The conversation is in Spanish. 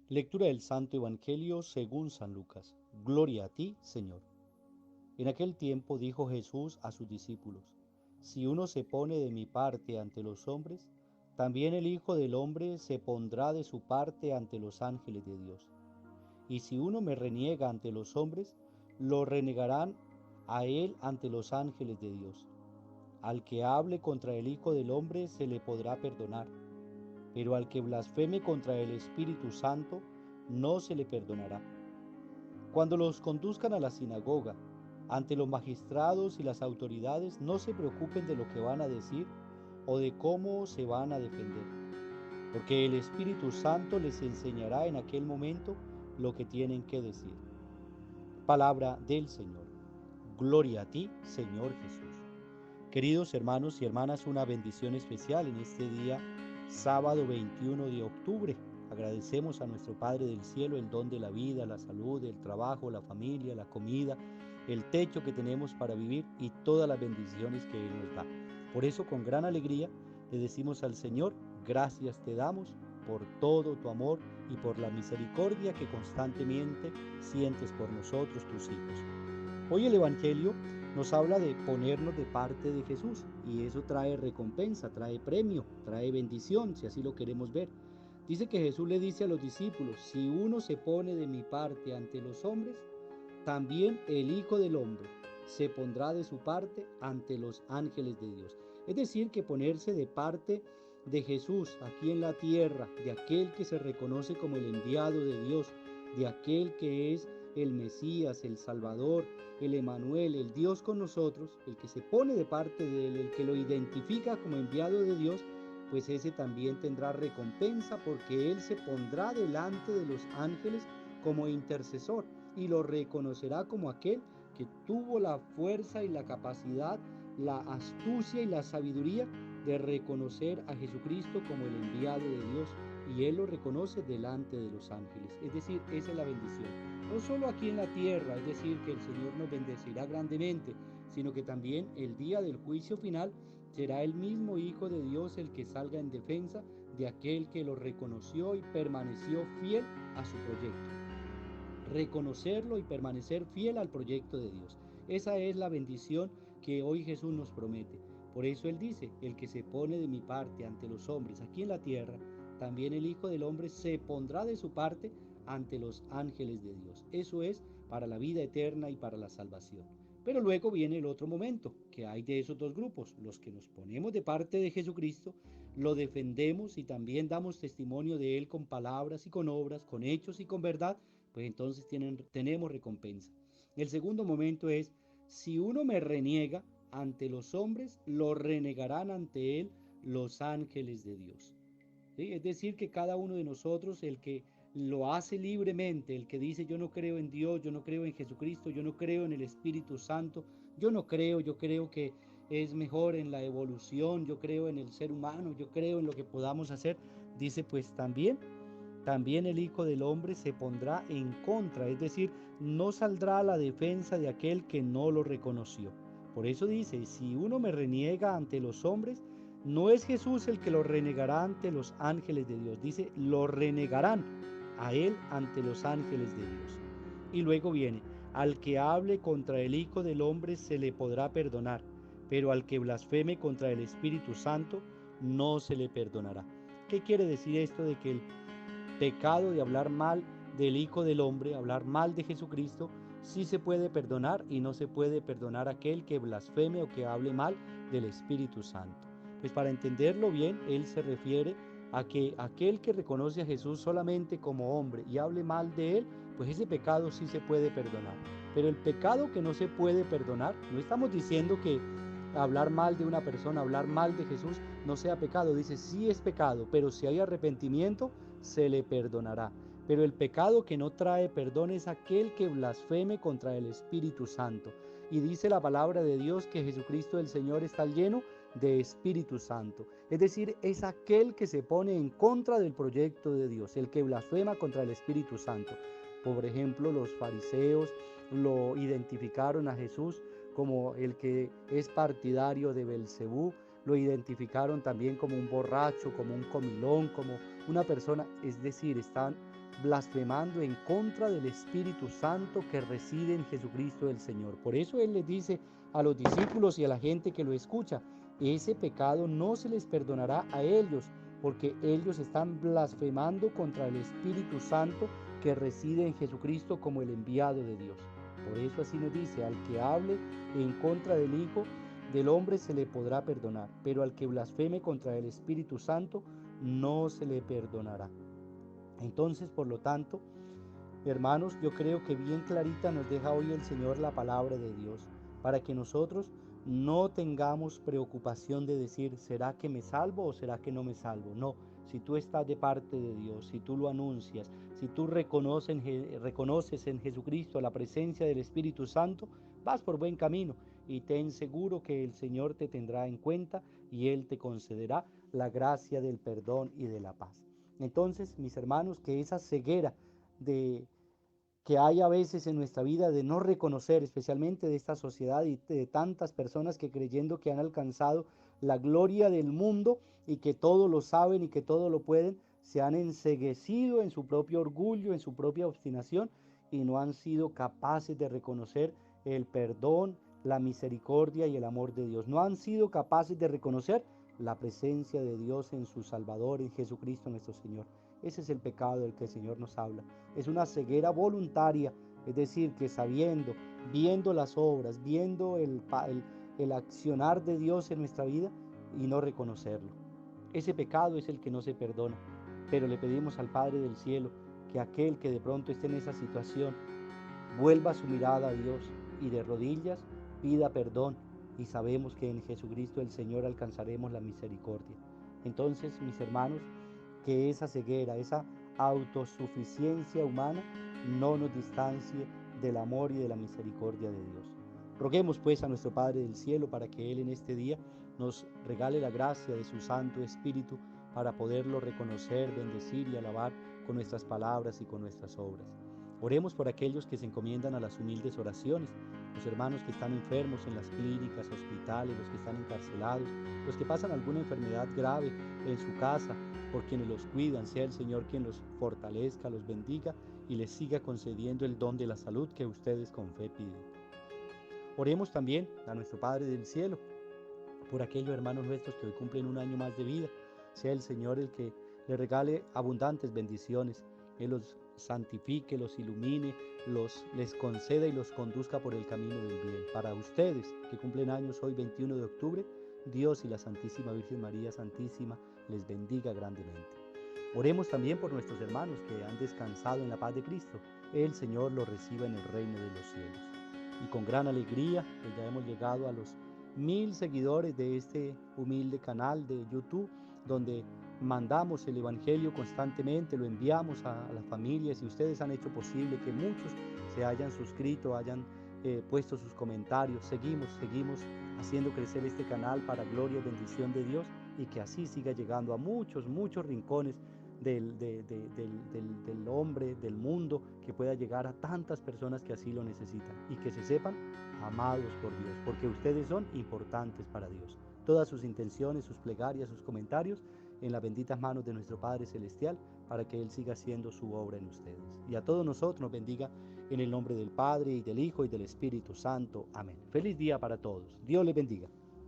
Lectura del Santo Evangelio según San Lucas. Gloria a ti, Señor. En aquel tiempo dijo Jesús a sus discípulos: Si uno se pone de mi parte ante los hombres, también el Hijo del Hombre se pondrá de su parte ante los ángeles de Dios. Y si uno me reniega ante los hombres, lo renegarán a él ante los ángeles de Dios. Al que hable contra el Hijo del Hombre se le podrá perdonar, pero al que blasfeme contra el Espíritu Santo no se le perdonará. Cuando los conduzcan a la sinagoga, ante los magistrados y las autoridades, no se preocupen de lo que van a decir o de cómo se van a defender, porque el Espíritu Santo les enseñará en aquel momento lo que tienen que decir. Palabra del Señor. Gloria a ti, Señor Jesús. Queridos hermanos y hermanas, una bendición especial en este día, sábado 21 de octubre. Agradecemos a nuestro Padre del Cielo el don de la vida, la salud, el trabajo, la familia, la comida, el techo que tenemos para vivir y todas las bendiciones que Él nos da. Por eso, con gran alegría, le decimos al Señor: gracias te damos por todo tu amor y por la misericordia que constantemente sientes por nosotros, tus hijos. Hoy el Evangelio nos habla de ponernos de parte de Jesús, y eso trae recompensa, trae premio, trae bendición, si así lo queremos ver. Dice que Jesús le dice a los discípulos: si uno se pone de mi parte ante los hombres, también el Hijo del Hombre se pondrá de su parte ante los ángeles de Dios. Es decir, que ponerse de parte de Jesús aquí en la tierra, de aquel que se reconoce como el enviado de Dios, de aquel que es el Mesías, el Salvador, el Emanuel, el Dios con nosotros, el que se pone de parte de Él, el que lo identifica como enviado de Dios, pues ese también tendrá recompensa, porque Él se pondrá delante de los ángeles como intercesor y lo reconocerá como aquel que tuvo la fuerza y la capacidad, la astucia y la sabiduría de reconocer a Jesucristo como el enviado de Dios, y Él lo reconoce delante de los ángeles. Es decir, esa es la bendición. No solo aquí en la tierra, es decir, que el Señor nos bendecirá grandemente, sino que también el día del juicio final será el mismo Hijo de Dios el que salga en defensa de aquel que lo reconoció y permaneció fiel a su proyecto. Reconocerlo y permanecer fiel al proyecto de Dios. Esa es la bendición que hoy Jesús nos promete. Por eso Él dice: el que se pone de mi parte ante los hombres aquí en la tierra, también el Hijo del Hombre se pondrá de su parte ante los ángeles de Dios. Eso es para la vida eterna y para la salvación. Pero luego viene el otro momento, que hay de esos dos grupos: los que nos ponemos de parte de Jesucristo, lo defendemos y también damos testimonio de Él con palabras y con obras, con hechos y con verdad, pues entonces tenemos recompensa. El segundo momento es: si uno me reniega ante los hombres, lo renegarán ante Él los ángeles de Dios. ¿Sí? Es decir, que cada uno de nosotros, el que lo hace libremente, el que dice: yo no creo en Dios, yo no creo en Jesucristo, yo no creo en el Espíritu Santo, yo creo que es mejor en la evolución, yo creo en el ser humano, yo creo en lo que podamos hacer, dice, pues también el Hijo del Hombre se pondrá en contra, es decir, no saldrá a la defensa de aquel que no lo reconoció. Por eso dice: si uno me reniega ante los hombres, no es Jesús el que lo renegará ante los ángeles de Dios, dice, lo renegarán a él ante los ángeles de Dios. Y luego viene: al que hable contra el Hijo del Hombre se le podrá perdonar, pero al que blasfeme contra el Espíritu Santo no se le perdonará. ¿Qué quiere decir esto de que el pecado de hablar mal del Hijo del Hombre, hablar mal de Jesucristo, sí se puede perdonar, y no se puede perdonar aquel que blasfeme o que hable mal del Espíritu Santo? Pues para entenderlo bien, él se refiere a que aquel que reconoce a Jesús solamente como hombre y hable mal de él, pues ese pecado sí se puede perdonar. Pero el pecado que no se puede perdonar, no estamos diciendo que hablar mal de una persona, hablar mal de Jesús no sea pecado, dice sí es pecado, pero si hay arrepentimiento se le perdonará. Pero el pecado que no trae perdón es aquel que blasfeme contra el Espíritu Santo. Y dice la palabra de Dios que Jesucristo el Señor está lleno de Espíritu Santo. Es decir, es aquel que se pone en contra del proyecto de Dios, el que blasfema contra el Espíritu Santo. Por ejemplo, los fariseos lo identificaron a Jesús como el que es partidario de Belcebú, lo identificaron también como un borracho, como un comilón, como una persona, es decir, están blasfemando en contra del Espíritu Santo que reside en Jesucristo el Señor. Por eso Él les dice a los discípulos y a la gente que lo escucha, ese pecado no se les perdonará a ellos, porque ellos están blasfemando contra el Espíritu Santo que reside en Jesucristo como el enviado de Dios. Por eso así nos dice, al que hable en contra del Hijo del Hombre se le podrá perdonar, pero al que blasfeme contra el Espíritu Santo no se le perdonará. Entonces, por lo tanto, hermanos, yo creo que bien clarita nos deja hoy el Señor la palabra de Dios, para que nosotros no tengamos preocupación de decir, ¿será que me salvo o será que no me salvo? No, si tú estás de parte de Dios, si tú lo anuncias, si tú reconoces en Jesucristo la presencia del Espíritu Santo, vas por buen camino y ten seguro que el Señor te tendrá en cuenta y Él te concederá la gracia del perdón y de la paz. Entonces, mis hermanos, que esa ceguera que hay a veces en nuestra vida de no reconocer, especialmente de esta sociedad y de tantas personas que creyendo que han alcanzado la gloria del mundo y que todo lo saben y que todo lo pueden, se han enceguecido en su propio orgullo, en su propia obstinación y no han sido capaces de reconocer el perdón, la misericordia y el amor de Dios. No han sido capaces de reconocer la presencia de Dios en su Salvador, en Jesucristo nuestro Señor. Ese es el pecado del que el Señor nos habla. Es una ceguera voluntaria, es decir, que sabiendo, viendo las obras, viendo el accionar de Dios en nuestra vida y no reconocerlo. Ese pecado es el que no se perdona, pero le pedimos al Padre del cielo que aquel que de pronto esté en esa situación vuelva su mirada a Dios y de rodillas pida perdón y sabemos que en Jesucristo el Señor alcanzaremos la misericordia. Entonces, mis hermanos, que esa ceguera, esa autosuficiencia humana no nos distancie del amor y de la misericordia de Dios. Roguemos pues a nuestro Padre del cielo para que Él en este día nos regale la gracia de su Santo Espíritu para poderlo reconocer, bendecir y alabar con nuestras palabras y con nuestras obras. Oremos por aquellos que se encomiendan a las humildes oraciones, los hermanos que están enfermos en las clínicas, hospitales, los que están encarcelados, los que pasan alguna enfermedad grave en su casa, por quienes los cuidan, sea el Señor quien los fortalezca, los bendiga y les siga concediendo el don de la salud que ustedes con fe piden. Oremos también a nuestro Padre del cielo, por aquellos hermanos nuestros que hoy cumplen un año más de vida, sea el Señor el que les regale abundantes bendiciones, Él los santifique, los ilumine, les conceda y los conduzca por el camino del bien. Para ustedes que cumplen años hoy 21 de octubre, Dios y la Santísima Virgen María Santísima les bendiga grandemente. Oremos también por nuestros hermanos que han descansado en la paz de Cristo. El Señor los reciba en el reino de los cielos. Y con gran alegría, pues ya hemos llegado a los 1000 seguidores de este humilde canal de YouTube, donde mandamos el Evangelio constantemente, lo enviamos a las familias y ustedes han hecho posible que muchos se hayan suscrito, hayan puesto sus comentarios. Seguimos haciendo crecer este canal para gloria y bendición de Dios y que así siga llegando a muchos rincones del hombre, del mundo, que pueda llegar a tantas personas que así lo necesitan y que se sepan amados por Dios, porque ustedes son importantes para Dios. Todas sus intenciones, sus plegarias, sus comentarios en las benditas manos de nuestro Padre Celestial para que Él siga haciendo su obra en ustedes. Y a todos nosotros nos bendiga en el nombre del Padre y del Hijo y del Espíritu Santo. Amén. Feliz día para todos. Dios les bendiga.